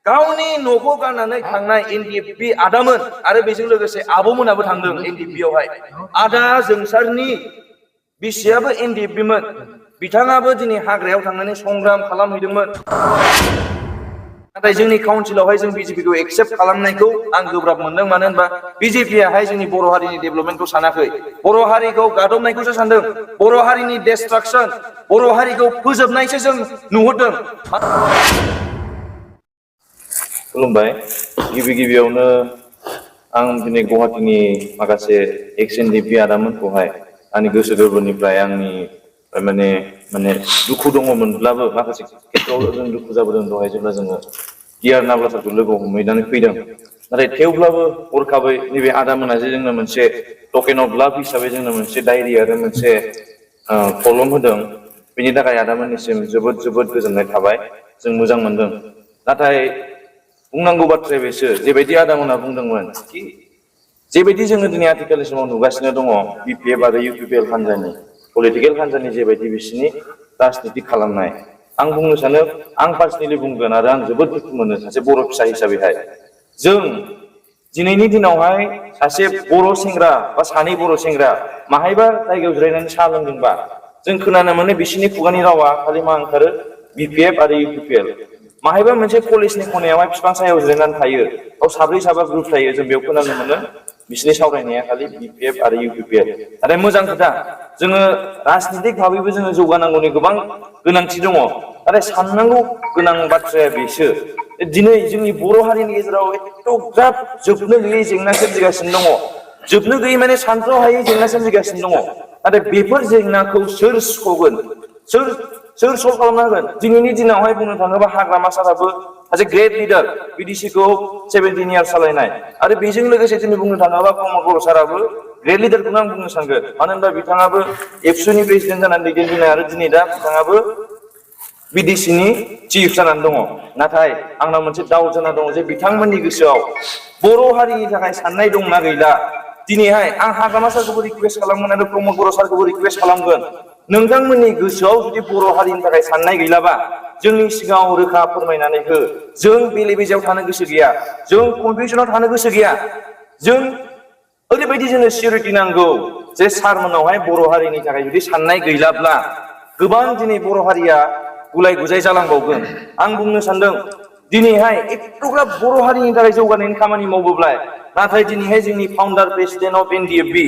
गावनि न'खौ गारनानै थांनाय एनडिएफबि आदामोन आरो बेजों लोगोसे आब'मोनाबो थांदों एनडिएफबियावहाय। आदा जोंसारनि बिसियाबो एनडिएफबिमोन, बिथाङाबो दिनै हाग्रायाव थांनानै संग्राम खालामहैदोंमोन। नाथाय जोंनि काउन्सिलावहाय जों बिजेपिखौ एक्सेप्ट खालामनायखौ आं गोब्राब मोनदों। मानो होनबा बिजेपियाहाय जोंनि बर' हारिनि डेभेलपमेन्टखौ सानाखै, बर' हारिखौ गादबनायखौसो सानदों, बर' हारिनि डिस्ट्राक्सन, बर' हारिखौ फोजोबनायसो जों नुहुरदों। खुलुमबाय। गिबियावनो आं दिनै गुवाहाटीनि माखासे एक्स एनडिएफबि आदामोनखौहाय आंनि गोसो गोरबोनिफ्राय आंनि माने दुखु दङमोनब्लाबो माखासे खेथ्रआव जों दुखु जाबोदों दहाय जेब्ला जोङो डिआर नाब्ला सारखौ लोगो हमहैनानै फैदों। नाथाय थेवब्लाबो हरखाबै नैबे आदामोना जे जोंनो मोनसे टकेन अफ लाभ हिसाबै जोंनो मोनसे डायरि आरो मोनसे कलम होदों, बेनि थाखाय आदामोननिसिम जोबोद जोबोद गोजोननाय थाबाय। जों मोजां मोनदों। नाथाय बुंनांगौ बाथ्राया बेसो, जेबायदि आदामोना बुंदोंमोन कि जेबायदि जोङो दिनै आथिखालनि समाव नुगासिनो दङ बिपिएफ आरो इउपिपिएल हान्जानि पलिटिकेल हान्जानि जेबायदि बिसिनि राजनिति खालामनाय, आं बुंनो सानो, आं पार्सनेलि बुंगोन आरो आं जोबोद दुखु मोनो सासे बर' फिसा हिसाबैहाय। जों दिनैनि दिनावहाय सासे बर' सेंग्रा बा सानै बर' सेंग्रा माहायबा जायगायाव जिरायनानै साहा लोंदोंबा जों खोनानो मोनो बिसिनि खुगानि रावा खालि मा ओंखारो, बिपिएफ आरो इउपिपिएल। माहायबा मोनसे कलेजनि खनायावहाय बिफां सायाव जिरायनानै थायो, बाव साब्रै साबा ग्रुप थायो, जों बेयाव खोनानो मोनो बिसिनि सावरायनाया खालि बिपिएफ आरो इउपिपिएल। नाथाय मोजां खोथा, जोङो राजनितिक भाबैबो जोङो जौगानांगौनि गोबां गोनांथि दङ। नाथाय साननांगौ गोनां बाथ्राया बेसो, दिनै जोंनि बर' हारिनि गेजेराव एथ'ग्राब जोबनो गैयै जेंना सोमजिगासिनो दङ। जोबनो गैयै माने सानथ्र'हायै जेंना सोमजिगासिनो दङ। नाथाय बेफोर जेंनाखौ सोर सुख'गोन, सोर सल्भ खालामना होगोन? दिनैनि दिनावहाय बुंनो थाङोबा हाग्रामा साराबो सासे ग्रेट लिडार, बिडिसिखौ 17 इयार्स सालायनाय, आरो बेजों लोगोसे जों बुंनो थाङोबा प्रमद बर' साराबो ग्रेट लिडारखौनो आं बुंनो सानगोन। मानो होनबा बिथाङाबो एबसुनि प्रेसिडेन्ट जानानै दैदेनबोनाय आरो दिनै दा बिथाङाबो बिडिसिनि चिफ जानानै दङ। नाथाय आंनाव मोनसे डाउट जाना दङ जे बिथांमोननि गोसोआव बर' हारिनि थाखाय साननाय दंना गैला। दिनैहाय आं हाग्रामा सारखौबो रिकुवेस्ट खालामगोन आरो प्रमद बर' सारखौबो रिकुवेस्ट खालामगोन, नोंथांमोननि गोसोआव जुदि बर' हारिनि थाखाय साननाय गैलाबा जोंनि सिगाङाव रोखा फोरमायनानै हो। जों बेले बेजेआव थानो गोसो गैया, जों कनफिउसनाव थानो गोसो गैया। जों ओरैबायदि जोंनो सिकिउरिटि नांगौ जे सारमोनावहाय बर' हारिनि थाखाय जुदि साननाय गैलाब्ला गोबां दिनै बर' हारिया गुलाय गुजाय जालांबावगोन। आं बुंनो सानदों, दिनैहाय एथ'ग्राब बर' हारिनि थाखाय जौगानायनि खामानि मावबोबाय, नाथाय दिनैहाय जोंनि फाउन्डार प्रेसिडेन्ट अफ एनडिएफबि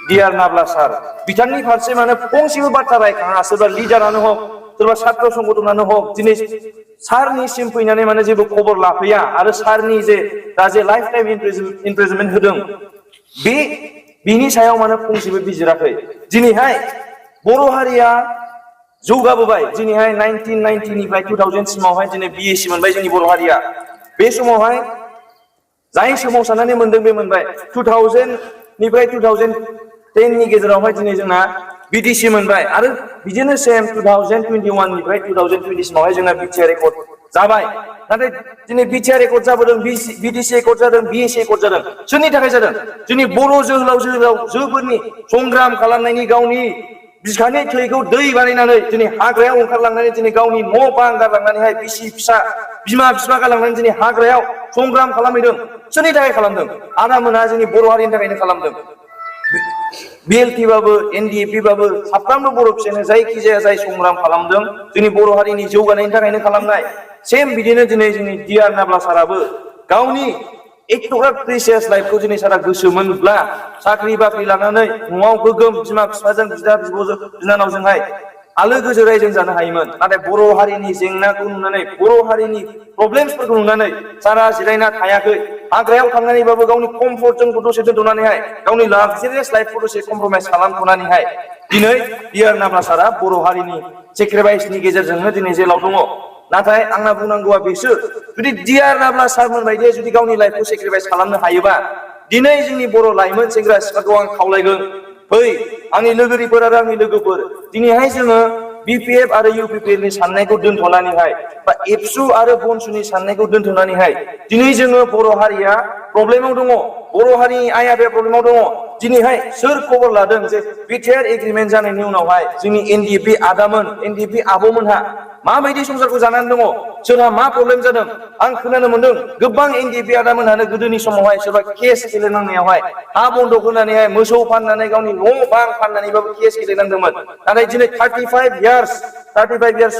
डिआर नाब्ला सार, बिथांनि फारसे माने फंसेबो बाथ्रा रायखाङा। सोरबा लिडारानो हक, सोरबा सात्र संगठनानो हक, दिनै सारनिसिम फैनानै माने जेबो खबर लाफैया। आरो सारनि जे दा जे लाइफ टाइम इमप्रिजनमेन्ट होदों, बेनि सायाव माने फंसेबो बिजिराखै। दिनैहाय बर' हारिया जौगाबोबाय। दिनैहाय 1990निफ्राय 2000 सिमावहाय दिनै बिएसि मोनबाय जोंनि बर' हारिया। बे समावहाय जाय सोमावसारनानै मोनदों बे मोनबाय। 2000निफ्राय 2010नि गेजेरावहाय दिनै जोंना बिटिसि मोनबाय, आरो बिदिनो सेम 2021निफ्राय 2020 सिमावहाय जोंना बिटिआर एकर्ड जाबाय। नाथाय दिनै बिटिआर एकर्ड जाबोदों, बिटिसि एकर्ड जादों, बिएसि एकर्ड जादों, सोरनि थाखाय जादों? जोंनि बर' जोहोलावजोफोरनि संग्राम खालामनायनि, गावनि बिखानि थैखौ दै बानायनानै दिनै हाग्रायाव ओंखारलांनानै दिनै गावनि न' बां गारलांनानैहाय बिसि फिसा बिमा बिफा गारलांनानै दिनै हाग्रायाव संग्राम खालामहैदों। सोरनि थाखाय खालामदों? आदामोना जोंनि बर' हारिनि थाखायनो खालामदों। बिएलटि बाबो एनडिएफबि बाबो साफ्रोमबो बर' फिसायानो जायखिजाया जाय संग्राम खालामदों जोंनि बर' हारिनि जौगानायनि थाखायनो खालामनाय। सेम बिदिनो दिनै जोंनि डिआर नाब्ला साराबो गावनि एथ'ग्राब प्रिसियास लाइफखौ दिनै सारा गोसोमोनब्ला साख्रि बाख्रि लानानै न'आव गोगोम बिमा बिफाजों बिदा बिब'जों बिनानावजोंहाय आलो गोजो रायजो जानो हायोमोन। नाथाय बर' हारिनि जेंनाखौ नुनानै, बर' हारिनि प्रब्लेमसफोरखौ नुनानै सारा जिरायना थायाखै। हाग्रायाव थांनानैबाबो गावनि कमफर्टजों दसे दोनथ'नानैहाय, गावनि लाक्जारियास लाइफखौ दसे कमप्रमाइस खालामथ'नानैहाय दिनै डिआर नाब्ला सारा बर' हारिनि सेक्रिफाइसनि गेजेरजोंनो दिनै जेलाव दङ। नाथाय आंना बुंनांगौआ बेसो, जुदि डिआर नाब्ला सारमोन बायदि जुदि गावनि लाइफखौ सेक्रिफाइस खालामनो हायोबा, दिनै जोंनि बर' लाइमोन सेंग्रा सिख्लाखौ आं खावलायगोन, फै आंनि लोगोरिफोर आरो आंनि लोगोफोर, दिनैहाय जोङो बिपिएफ आरो इउपिपिएलनि साननायखौ दोनथ'नानैहाय, बा एबसु आरो बनसुनि साननायखौ दोनथ'नानैहाय, दिनै जोङो बर' हारिया प्रब्लेमाव दङ, बर' हारिनि आइ आफाया प्रब्लेमाव दङ। दिनैहाय सोर खबर लादों जे बिटिआर एग्रिमेन्ट जानायनि उनावहाय जोंनि एनडिएफबि आदामोन एनडिएफबि आब'मोनहा माबायदि संसारखौ जानानै दङ सोरहा मा प्रब्लेम जादों आं खोनानो मोनदों गोबां एनडिएफबि आदामोनहानो गोदोनि समावहाय सोरबा केस गेलेनांनायावहाय हा बन्दक होनानैहाय मोसौ फाननानै गावनि न' बां फाननानैबाबो केस गेलेनांदोंमोन नाथाय दिनै 35 इयार्स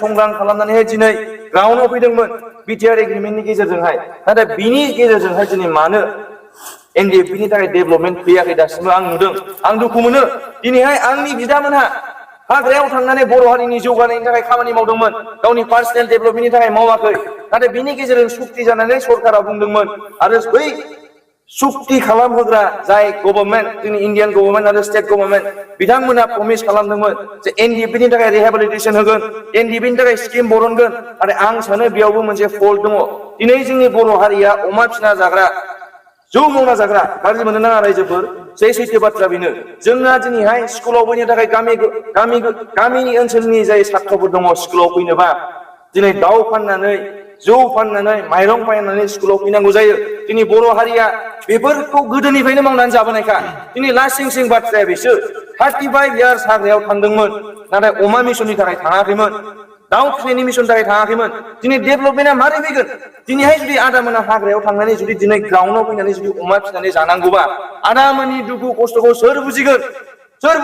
संग्राम खालामनानैहाय दिनै ग्राउन्डआव फैदोंमोन बिटिआर एग्रिमेन्टनि गेजेरजोंहाय नाथाय बिनि गेजेरजोंहाय दिनै मानो एनडिएफबिनि थाखाय डेभेलपमेन्ट फैयाखै दासिमबो आं नुदों आं दुखु मोनो दिनैहाय आंनि बिदामोनहा हाग्रायाव थांनानै बर' हारिनि जौगानायनि थाखाय खामानि मावदोंमोन गावनि पार्सनेल डेभेलपमेन्टनि थाखाय मावाखै नाथाय बिनि गेजेरजों सुक्ति जानानै सरकारा बुंदोंमोन आरो बै सुक्ति खालामहोग्रा जाय गभर्नमेन्ट जोंनि इन्डियान गभर्नमेन्ट आरो स्टेट गभर्नमेन्ट बिथांमोना प्रमिस खालामदोंमोन जे एनडिएफबिनि थाखाय रिहेबिलिटेसन होगोन एनडिएफबिनि थाखाय स्किम बरनगोन आरो आं सानो बेयावबो मोनसे फल्ट दङ दिनै जोंनि बर' हारिया अमा फिना जाग्रा जौ मावना जाग्रा गाज्रि मोननो नाङा रायजोफोर सैथो बाथ्रा बेनो जोंना दिनैहाय स्कुलाव फैनो थाखाय गामिनि ओनसोलनि जाय सात्रफोर दङ स्कुलाव फैनोबा दिनै दाउ फाननानै जौ फाननानै माइरं फाननानै स्कुलाव फैनांगौ जायो जोंनि बर' हारिया बेफोरखौ गोदोनिफ्रायनो मावनानै जाबोनायखा दिनै लासिं सिं बाथ्राया बिसोर 35 इयार्स हाग्रायाव थांदोंमोन नाथाय अमा मिसननि थाखाय थाङाखैमोन दाउ फिसिनायनि मिसननि थाखाय थाङाखैमोन दिनै डेभेलपमेन्टआ मारै फैगोन दिनैहाय जुदि आदामोना हाग्रायाव थांनानै जुदि दिनै ग्राउन्डआव फैनानै जुदि अमा फिसिनानै जानांगौबा आदामोननि दुखु खस्थ'खौ सोर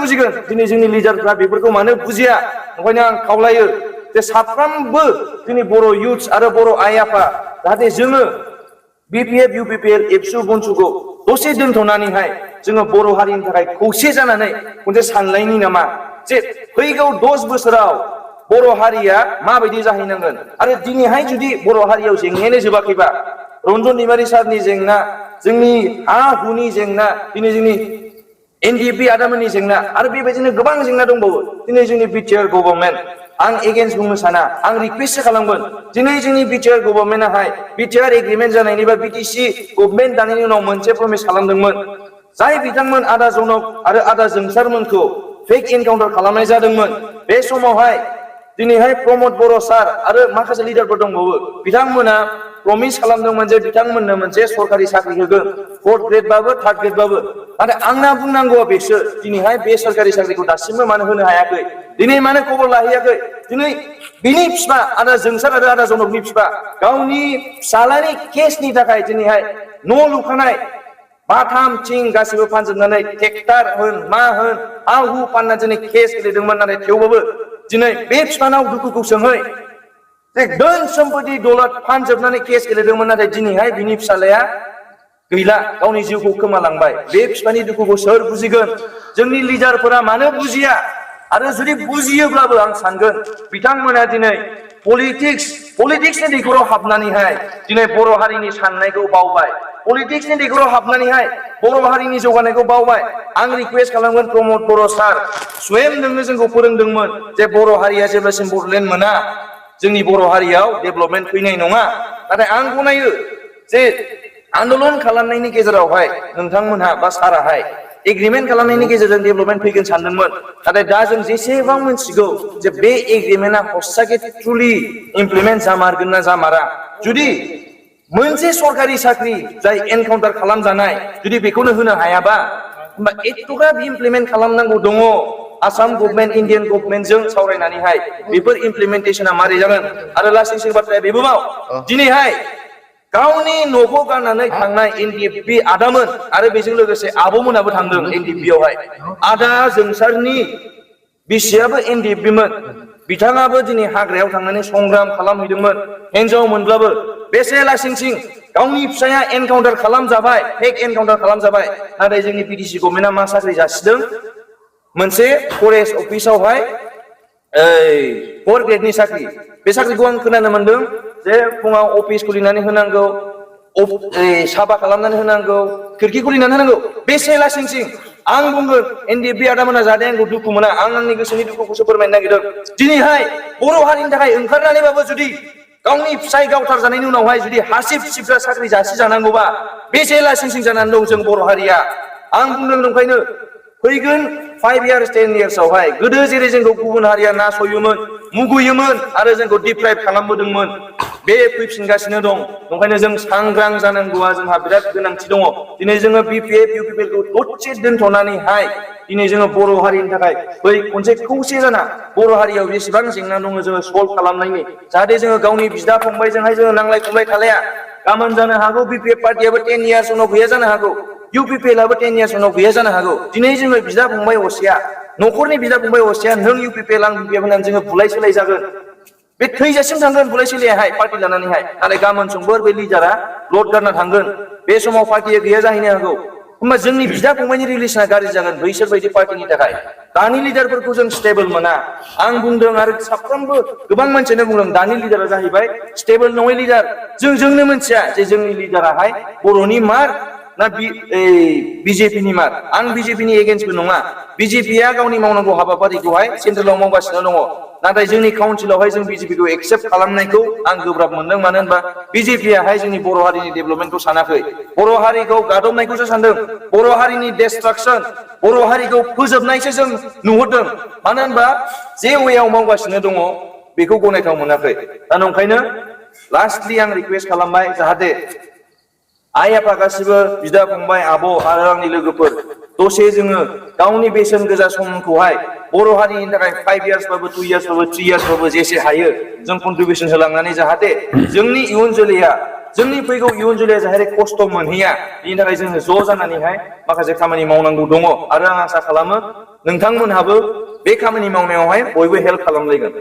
बुजिगोन दिनै जोंनि लिडारफ्रा बेफोरखौ मानो बुजिया ओंखायनो आं खावलायो जे साफ्रोमबो जोंनि बर' इउथ्स आरो बर' आइ आफा जाहाथे जोङो बिपिएफ इउपिपिएल एबसु बनसुखौ दसे दोनथ'नानैहाय जोङो बर' हारिनि थाखाय खौसे जानानै मोनसे सानलायनि नामा जे फैगौ 10 बोसोराव बर' हारिया माबायदि जाहैनांगोन आरो दिनैहाय जुदि बर' हारियाव जेंनायानो जोबाखैबा रन्जन दैमारि सारनि जेंना जोंनि हा हुनि जेंना दिनै जोंनि एनडिएफबि आदामोननि जेंना आरो बेबायदिनो गोबां जेंना दंबावो दिनै जोंनि बिटिआर गभर्नमेन्ट आं एगेन्स्ट बुंनो साना आं रिक्वेस्ट खालामगोन दिनै जोंनि बिटिआर गभर्नमेन्टआहाय बिटिआर एग्रिमेन्ट जानायनि बा बिटिसि गभर्नमेन्ट दानायनि उनाव मोनसे प्रमिस खालामदोंमोन जाय बिथांमोन आदा जनक आरो आदा जोंसारमोनखौ फेक एनकाउन्टार खालामनाय जादोंमोन बे समावहाय दिनैहाय प्रमद बर' सार आरो माखासे लिडारफोर दंबावो बिथांमोना प्रमिस खालामदोंमोन जे बिथांमोननो मोनसे सरकारि साख्रि होगोन 4th ग्रेडबाबो 3rd ग्रेडबाबो नाथाय आंना बुंनांगौआ बेसो दिनैहाय बे सरकारि साख्रिखौ दासिमबो मानो होनो हायाखै दिनै मानो खबर लाहैयाखै दिनै बिनि फिफा आदा जोंसार आरो आदा जनकनि फिफा गावनि फिसालानि केसनि थाखाय दिनैहाय न' लुखानाय बाथाम थिं गासिबो फानजोबनानै ट्रेक्टर होन मा होन हा हु फानना दिनै केस गेलेदोंमोन नाथाय थेवबाबो दिनै बे फिफानाव दुखुखौ सोंहै जे धोन सम्पति दौलत फानजोबनानै केस गेलेदोंमोन नाथाय दिनैहाय बिनि फिसालाया गैला गावनि जिउखौ खोमालांबाय बे फिफानि दुखुखौ सोर बुजिगोन जोंनि लिडारफोरा मानो बुजिया आरो जुदि बुजियोब्लाबो आं सानगोन बिथांमोना दिनै पलिटिक्सनि दैखराव हाबनानैहाय दिनै बर' हारिनि साननायखौ बावबाय पलिटिक्सनि दैखराव हाबनानैहाय बर' हारिनि जौगानायखौ बावबाय आं रिक्वेस्ट खालामगोन प्रमद बर' सार स्वयं नोंनो जोंखौ फोरोंदोंमोन जे बर' हारिया जेब्लासिम बड'लेण्ड मोना जोंनि बर' हारियाव डेभेलपमेन्ट फैनाय नङा नाथाय आं गनायो जे आन्दलन खालामनायनि गेजेरावहाय नोंथांमोनहा बा साराहाय एग्रिमेन्ट खालामनायनि गेजेरजों डेभेलपमेन्ट फैगोन सानदोंमोन नाथाय दा जों जेसेबां मिथिगौ जे बे एग्रिमेन्टआ हस्साके ट्रुलि इमप्लिमेन्ट जामारगोन ना जामारा जुदि मोनसे सरकारि साख्रि जाय एनकाउन्टार खालामजानाय जुदि बेखौनो होनो हायाबा होमबा एथ'ग्राब इमप्लिमेन्ट खालामनांगौ दङ आसाम गभर्नमेन्ट इन्डियान गभर्नमेन्टजों सावरायनानैहाय बेफोर इमप्लिमेन्टेसना मारै जागोन आरो लासिं बाथ्राया बेबो दिनैहाय गावनि न'खौ गारनानै थांनाय एनडिएफबि आदामोन आरो बेजों लोगोसे आब'मोनाबो थांदों एनडिएफबियावहाय आदा जोंसारनि बिसियाबो एनडिएफबिमोन बिथाङाबो दिनै हाग्रायाव थांनानै संग्राम खालामहैदोंमोन हिन्जाव मोनब्लाबो बेसे लासिं सिं गावनि फिसाया एनकाउन्टार खालामजाबाय फेक एनकाउन्टार खालामजाबाय नाथाय जोंनि बिटिसि गभर्नमेन्टआ मा साख्रि जासिदों मोनसे फरेस्ट अफिसावहाय 4th ग्रेडनि साख्रि बे साख्रिखौ आं खोनानो मोनदों जे फुङाव अफिस खुलिनानै होनांगौ साफा खालामनानै होनांगौ खिरखि खुलिनानै होनांगौ बेसे लासिं सिं आं बुंगोन एनडिएफबि आदामोना जाहाथे आंखौ दुखु मोना आं आंनि गोसोनि दुखुखौसो फोरमायनो नागिरदों दिनैहाय बर' हारिनि थाखाय ओंखारनानैबाबो जुदि गावनि फिसाय गावथार जानायनि उनावहाय जुदि हासिब सिबग्रा साख्रि जासि जानांगौबा बेसे लासिं सिं जानानै दं जों बर' हारिया आं बुंदों नंखायनो फैगोन 5 इयार्स 10 इयार्सआवहाय गोदो जेरै जोंखौ गुबुन हारिया नासयोमोन मुगैयोमोन आरो जोंखौ डिप्राइभ खालामबोदोंमोन बे फैफिनगासिनो दं ओंखायनो जों सांग्रां जानांगौआ जोंहा बिराद गोनांथि दङ दिनै जोङो बिपिएफ इउपिपिएलखौ दसे दोनथ'नानैहाय दिनै जोङो बर' हारिनि थाखाय बै खनसे खौसे जाना बर' हारियाव जेसेबां जेंना दङ जोङो सल्भ खालामनायनि जाहाथे जोङो गावनि बिदा फंबायजोंहाय जोङो नांलाय खमलाय थालाया गाबोन जानो हागौ बिपिएफ पार्टियाबो 10 इयार्स उनाव गैया जानो हागौ इउपिपिएलआबो 10 इयार्स उनाव गैया जानो हागौ दिनै जोङो बिदा फंबाय असेया न'खरनि बिदा फंबाय असेया नों इउपिपिएल आं बिपिएफ होननानै जोङो बुलाय सोलाय जागोन बे थैजासिम थांगोन बुलाय सोलायाहाय पार्टि लानानैहाय नाथाय गाबोन समफोर बे लिडारा लड गारना थांगोन बे समाव पार्टिया गैया जाहैनो हागौ होमबा जोंनि बिदा फंबायनि रिलेसना गाज्रि जागोन बैसोर बायदि पार्टिनि थाखाय दानि लिडारफोरखौ जों स्टेबल मोना आं बुंदों आरो साफ्रोमबो गोबां मानसियानो बुंदों दानि लिडारा जाहैबाय स्टेबल नङै लिडार जोंनो मोनथिया जे जोंनि लिडाराहाय बर'नि मार ना बिजेपिनि मार आं बिजेपिनि एगेन्स्टबो नङा बिजेपिया गावनि मावनांगौ हाबाफारिखौहाय सेन्ट्रेलाव मावगासिनो दङ नाथाय जोंनि काउन्सिलावहाय जों बिजेपिखौ एक्सेप्ट खालामनायखौ आं गोब्राब मोनदों मानो होनबा बिजेपियाहाय जोंनि बर' हारिनि डेभेलपमेन्टखौ सानाखै बर' हारिखौ गादबनायखौसो सानदों बर' हारिनि डेस्ट्राक्सन बर' हारिखौ फोजोबनायसो जों नुहुरदों मानो होनबा जे वेयाव मावगासिनो दङ बेखौ गनायथाव मोनाखै दा नंखायनो लास्टलि आं रिक्वेस्ट खालामबाय जाहाथे आइ आफा गासिबो बिदा फंबाय आब' आरो आंनि लोगोफोर दसे जोङो गावनि बेसेन गोजा समखौहाय बर' हारिनि थाखाय 5 इयार्सबाबो 2 इयार्सबाबो 3 इयार्सबाबो जेसे हायो जों कन्ट्रिबिउसन होलांनानै जाहाथे जोंनि इयुन जोलैया जोंनि फैगौ इयुन जोलैया जाहाथे खस्थ' मोनहैया बिनि थाखाय जोङो ज' जानानैहाय माखासे खामानि मावनांगौ दङ आरो आं आसा खालामो नोंथांमोनहाबो बे खामानि मावनायावहाय बयबो हेल्प खालामलायगोन